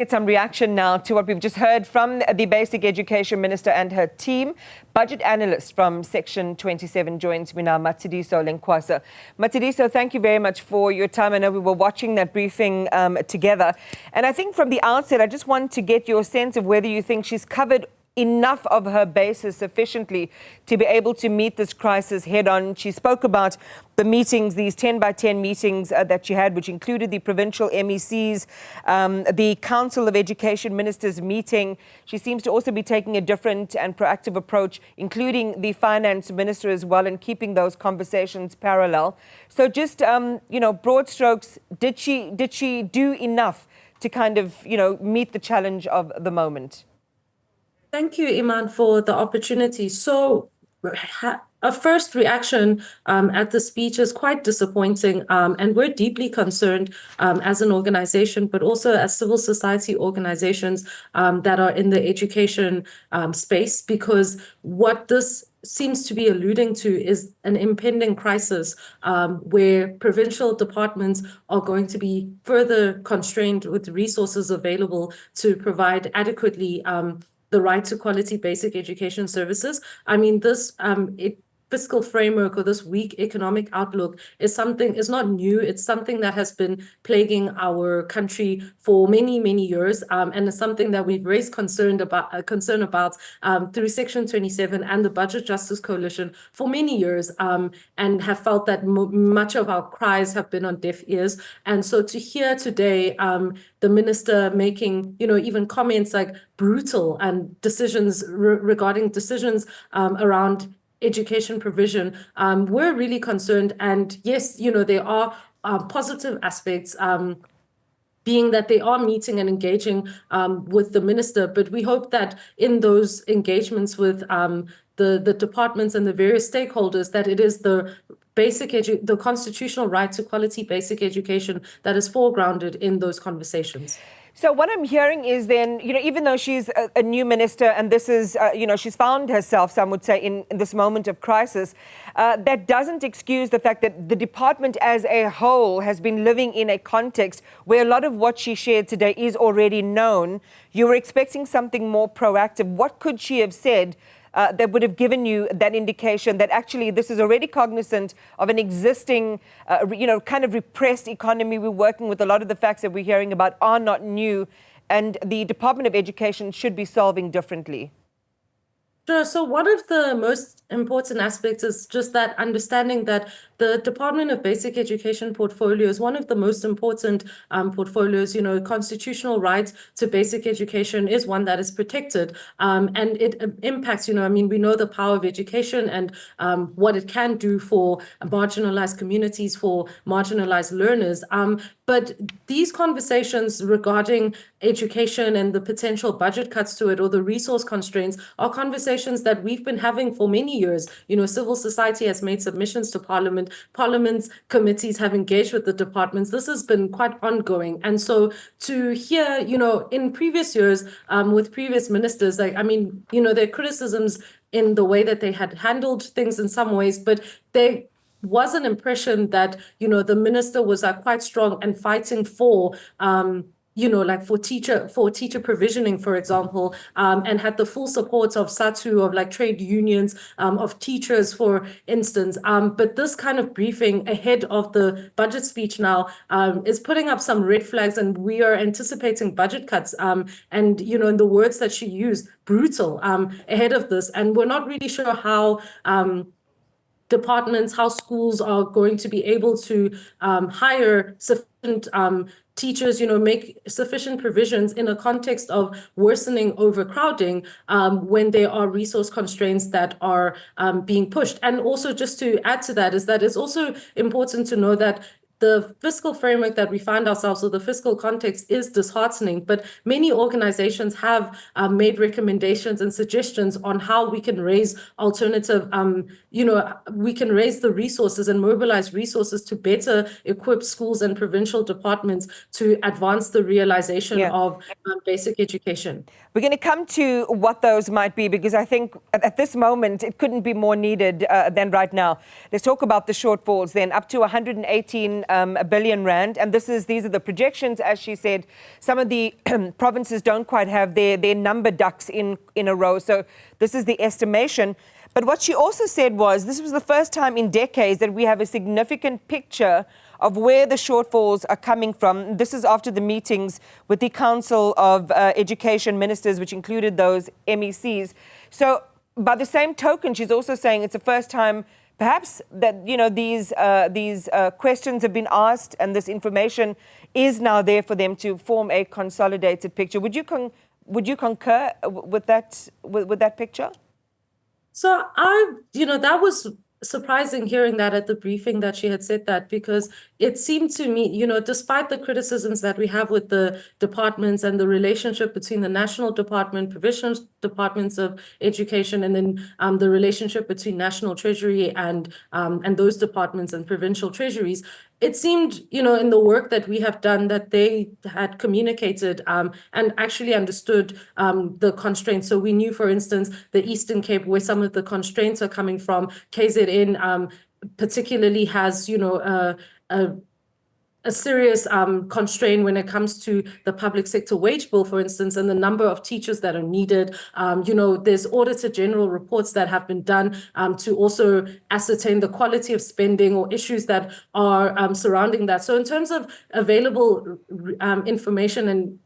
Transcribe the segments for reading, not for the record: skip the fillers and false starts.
Get some reaction now to what we've just heard from the Basic Education Minister and her team. Budget analyst from Section27 joins me now, Matshidiso Lencoasa. Matshidiso, thank you very much for your time. I know we were watching that briefing together. And I think from the outset, I just want to get your sense of whether you think she's covered enough of her bases sufficiently to be able to meet this crisis head on. She spoke about the meetings, these 10 by 10 meetings that she had, which included the provincial MECs, the Council of Education Ministers meeting. She seems to also be taking a different and proactive approach, including the finance minister as well, and keeping those conversations parallel. So just, broad strokes, did she do enough to kind of, meet the challenge of the moment? Thank you, Iman, for the opportunity. So a first reaction at the speech is quite disappointing, and we're deeply concerned as an organization, but also as civil society organizations that are in the education space, because what this seems to be alluding to is an impending crisis where provincial departments are going to be further constrained with resources available to provide adequately the right to quality basic education services. I mean, this fiscal framework or this weak economic outlook is not new. It's something that has been plaguing our country for many, many years, and it's something that we've raised concern about through Section 27 and the Budget Justice Coalition for many years, and have felt that much of our cries have been on deaf ears. And so to hear today the minister making, even comments like brutal and decisions regarding decisions around education provision, we're really concerned. And yes, there are positive aspects, being that they are meeting and engaging with the minister. But we hope that in those engagements with the departments and the various stakeholders, that it is the constitutional right to quality basic education that is foregrounded in those conversations. So what I'm hearing is then, even though she's a new minister and this is, she's found herself, some would say, in this moment of crisis, that doesn't excuse the fact that the department as a whole has been living in a context where a lot of what she shared today is already known. You were expecting something more proactive. What could she have said that would have given you that indication that actually this is already cognizant of an existing, kind of repressed economy? We're working with a lot of the facts that we're hearing about are not new, and the Department of Education should be solving differently. Sure. So one of the most important aspects is just that understanding that the Department of Basic Education portfolio is one of the most important portfolios. Constitutional rights to basic education is one that is protected, and it impacts, we know the power of education and what it can do for marginalized communities, for marginalized learners. But these conversations regarding education and the potential budget cuts to it or the resource constraints are conversations that we've been having for many years. Civil society has made submissions to Parliament. Parliament's committees have engaged with the departments. This has been quite ongoing. And so to hear, in previous years with previous ministers, there are criticisms in the way that they had handled things in some ways, but they was an impression that, the minister was quite strong and fighting for, for teacher provisioning, for example, and had the full support of SATU, of trade unions, of teachers, for instance. But this kind of briefing ahead of the budget speech now is putting up some red flags, and we are anticipating budget cuts. And, in the words that she used, brutal, ahead of this. And we're not really sure how departments, how schools are going to be able to hire sufficient teachers, make sufficient provisions in a context of worsening overcrowding when there are resource constraints that are being pushed. And also, just to add to that, is that it's also important to know that the fiscal framework that we find ourselves, or the fiscal context, is disheartening, but many organizations have made recommendations and suggestions on how we can raise alternative, we can raise the resources and mobilize resources to better equip schools and provincial departments to advance the realization of basic education. We're going to come to what those might be, because I think at this moment it couldn't be more needed than right now. Let's talk about the shortfalls then. Up to 118 billion rand. And these are the projections, as she said. Some of the provinces don't quite have their number ducks in a row. So this is the estimation. But what she also said was this was the first time in decades that we have a significant picture of where the shortfalls are coming from. This is after the meetings with the Council of Education Ministers, which included those MECs. So by the same token, she's also saying it's the first time perhaps that, these questions have been asked and this information is now there for them to form a consolidated picture. Would you concur with that picture? So that was surprising hearing that at the briefing that she had said that, because it seemed to me, despite the criticisms that we have with the departments and the relationship between the national department, provincial departments of education, and then the relationship between national treasury and those departments and provincial treasuries, it seemed, in the work that we have done, that they had communicated and actually understood the constraints. So we knew, for instance, the Eastern Cape, where some of the constraints are coming from. KZN particularly has, a serious constraint when it comes to the public sector wage bill, for instance, and the number of teachers that are needed. There's Auditor General reports that have been done to also ascertain the quality of spending or issues that are surrounding that. So in terms of available information and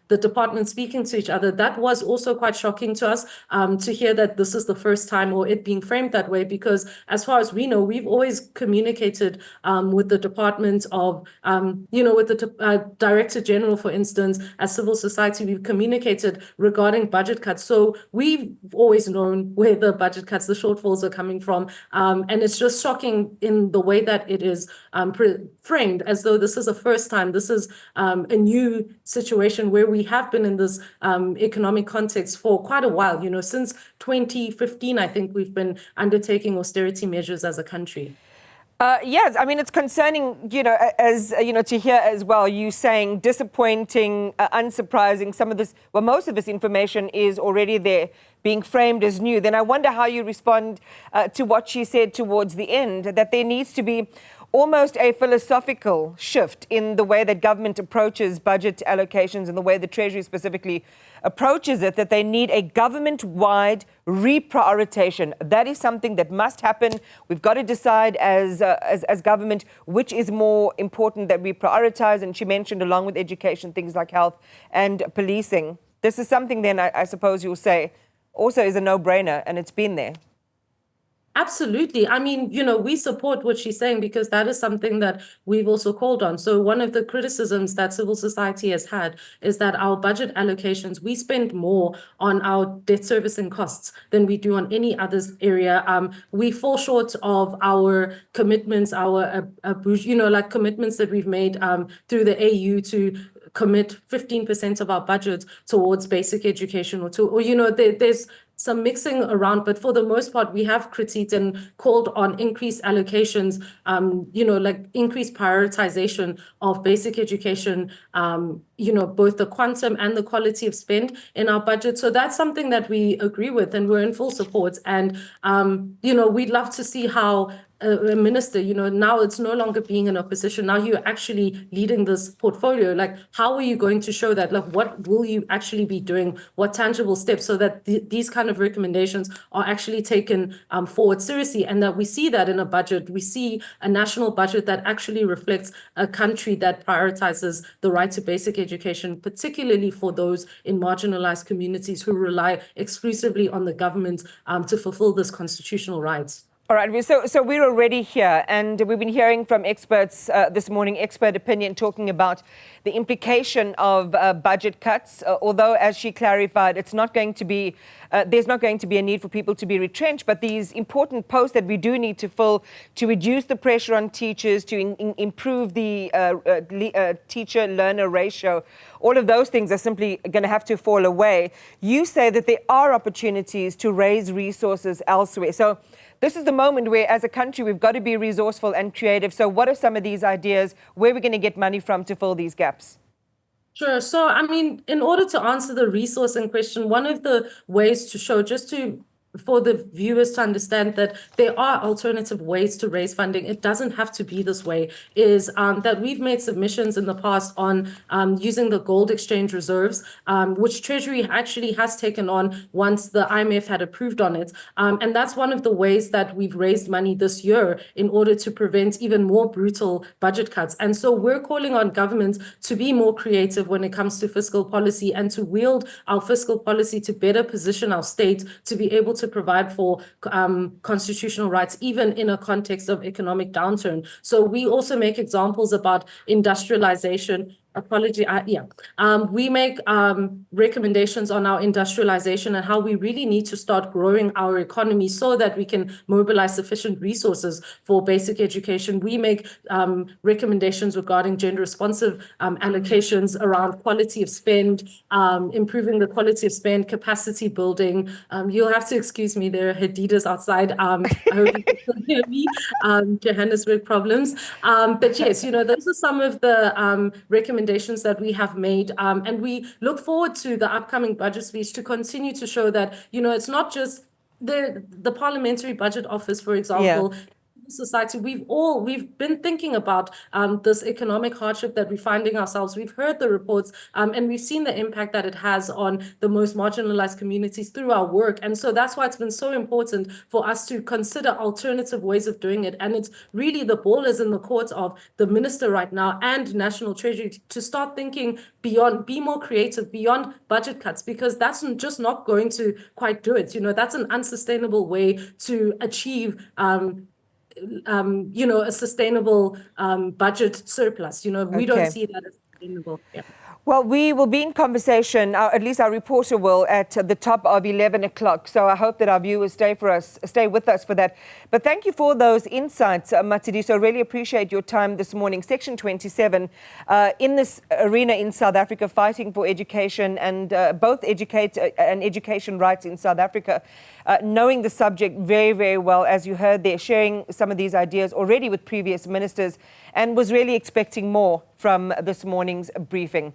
the department speaking to each other, that was also quite shocking to us to hear that this is the first time, or it being framed that way, because as far as we know, we've always communicated with the department of, with the Director General, for instance, as civil society, we've communicated regarding budget cuts. So we've always known where the budget cuts, the shortfalls are coming from. And it's just shocking in the way that it is framed, as though this is a first time. This is a new situation where we have been in this economic context for quite a while. Since 2015, I think we've been undertaking austerity measures as a country. Yes, I mean, it's concerning, to hear as well, you saying disappointing, unsurprising, most of this information is already there, being framed as new. Then I wonder how you respond to what she said towards the end, that there needs to be almost a philosophical shift in the way that government approaches budget allocations and the way the Treasury specifically approaches it, that they need a government-wide reprioritization. That is something that must happen. We've got to decide as government which is more important that we prioritize. And she mentioned, along with education, things like health and policing. This is something then I suppose you'll say also is a no-brainer, and it's been there. Absolutely. I mean, we support what she's saying, because that is something that we've also called on. So one of the criticisms that civil society has had is that our budget allocations, we spend more on our debt servicing costs than we do on any other area. We fall short of our commitments, commitments that we've made through the AU to commit 15% of our budget towards basic education, there's some mixing around, but for the most part, we have critiqued and called on increased allocations, increased prioritization of basic education, both the quantum and the quality of spend in our budget. So that's something that we agree with, and we're in full support. And, we'd love to see how a minister, now it's no longer being in opposition. Now you're actually leading this portfolio. Like, how are you going to show that? Like, what will you actually be doing? What tangible steps, so that these kind of recommendations are actually taken forward seriously, and that we see that in a budget. We see a national budget that actually reflects a country that prioritizes the right to basic education, particularly for those in marginalized communities who rely exclusively on the government to fulfill this constitutional rights. All right, so we're already here, and we've been hearing from experts this morning, expert opinion talking about the implication of budget cuts, although, as she clarified, it's not going to be, there's not going to be a need for people to be retrenched, but these important posts that we do need to fill to reduce the pressure on teachers, to improve the teacher-learner ratio, all of those things are simply going to have to fall away. You say that there are opportunities to raise resources elsewhere. So this is the moment where, as a country, we've got to be resourceful and creative. So what are some of these ideas? Where are we going to get money from to fill these gaps? Sure. So, I mean, in order to answer the resourcing question, one of the ways to show, just to for the viewers to understand that there are alternative ways to raise funding. It doesn't have to be this way, is that we've made submissions in the past on using the gold exchange reserves, which Treasury actually has taken on once the IMF had approved on it. And that's one of the ways that we've raised money this year in order to prevent even more brutal budget cuts. And so we're calling on governments to be more creative when it comes to fiscal policy and to wield our fiscal policy to better position our state to be able to provide for constitutional rights, even in a context of economic downturn. So we also make examples about industrialization. We make recommendations on our industrialization and how we really need to start growing our economy so that we can mobilize sufficient resources for basic education. We make recommendations regarding gender responsive allocations around quality of spend, improving the quality of spend, capacity building. You'll have to excuse me, there are Hadidas outside. I hope you can hear me. Johannesburg problems. But yes, those are some of the recommendations that we have made, and we look forward to the upcoming budget speech to continue to show that, it's not just the Parliamentary Budget Office, for example. Yeah. Society, we've been thinking about this economic hardship that we're finding ourselves. We've heard the reports, and we've seen the impact that it has on the most marginalized communities through our work. And so that's why it's been so important for us to consider alternative ways of doing it. And it's really, the ball is in the court of the minister right now and National Treasury to start thinking beyond, be more creative beyond budget cuts, because that's just not going to quite do it. That's an unsustainable way to achieve a sustainable budget surplus. We don't see that as sustainable. Yeah. Well, we will be in conversation, at least our reporter will, at the top of 11 o'clock. So I hope that our viewers stay with us for that. But thank you for those insights, Matshidiso. Really appreciate your time this morning. Section 27, in this arena in South Africa, fighting for education and both education rights in South Africa. Knowing the subject very, very well, as you heard there, sharing some of these ideas already with previous ministers, and was really expecting more from this morning's briefing.